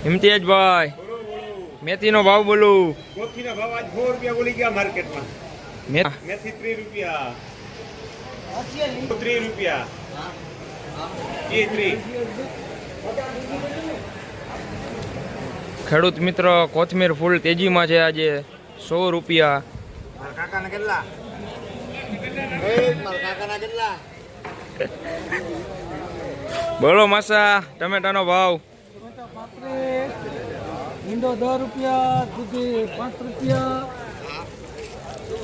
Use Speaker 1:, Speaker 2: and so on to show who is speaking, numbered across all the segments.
Speaker 1: इम्तियाज भाई मेथी नो भाव बोलू।
Speaker 2: कोथी नो भाव आज 4 रुपया बोली गया मार्केट में। मेथी 3 रुपया 3 रुपया ये 3
Speaker 1: ખેડૂત મિત્ર કોથમીર ફૂલ તેજીમાં છે આજે 100 રૂપિયા।
Speaker 2: મારા કાકાના કેટલા મારા કાકાના કેટલા
Speaker 1: બોલો માસા ટમેટાનો ભાવ
Speaker 3: ઈંડો 10 રૂપિયા, દૂધી 5 રૂપિયા,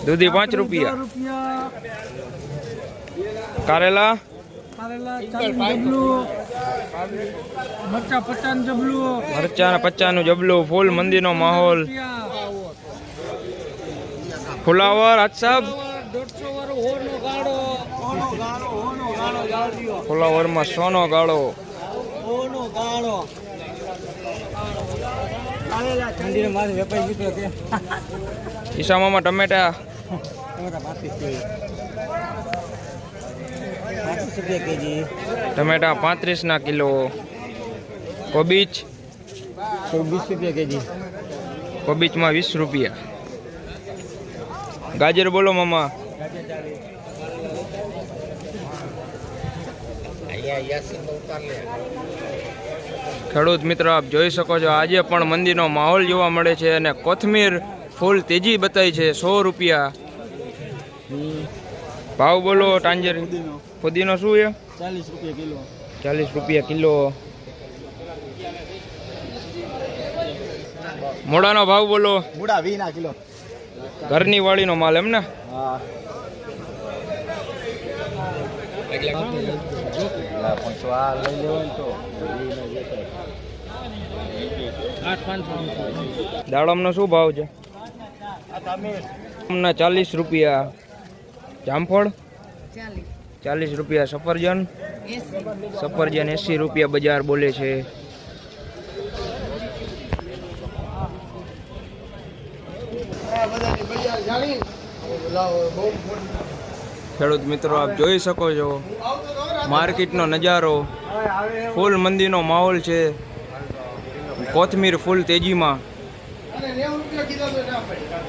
Speaker 1: દૂધી 5 રૂપિયા, કારેલા
Speaker 3: કારેલા 40 જબલું, મરચા 50 જબલું,
Speaker 1: મરચા 50 નું જબલું। ફૂલ મંદીનો માહોલ। ફુલાવર આજ સાહેબ
Speaker 3: 150 વાળો હોનો ગાળો, હોનો ગાળો,
Speaker 1: ફુલાવરમાં સોનો ગાળો।
Speaker 3: હોનો ગાળો ઠંડીને મારે વેપારી નીકળ્યો કે
Speaker 1: ઈસામામાં ટમેટા
Speaker 3: 35 રૂપિયા કેજી,
Speaker 1: ટમેટા 35 ના કિલો। કોબીજ
Speaker 3: 20 રૂપિયા કેજી,
Speaker 1: કોબીજમાં 20 રૂપિયા। ગાજર બોલો મામા ખેડૂત મિત્ર આપ જોઈ શકો છો આજે પણ મંદીનો માહોલ જોવા મળે છે અને કોથમીર ફૂલ તેજી બતાવી છે 100 રૂપિયા। ભાવ બોલો ટાંજર ફુદીનો શું છે
Speaker 3: 40 રૂપિયા કિલો,
Speaker 1: 40 રૂપિયા કિલો। મોડાનો ભાવ બોલો
Speaker 3: મૂળા 20 ના કિલો,
Speaker 1: ઘરની વાડીનો માલ એમ ને
Speaker 3: હા
Speaker 1: દાડમનો શું ભાવ છે 40 રૂપિયા। જામફળ 40 રૂપિયા। સફરજન 80 રૂપિયા બજાર બોલે છે। ખેડૂત મિત્રો આપ જોઈ શકો છો માર્કેટનો નજારો। ફૂલ મંદીનો માહોલ છે। કોથમીર ફૂલ તેજીમાં।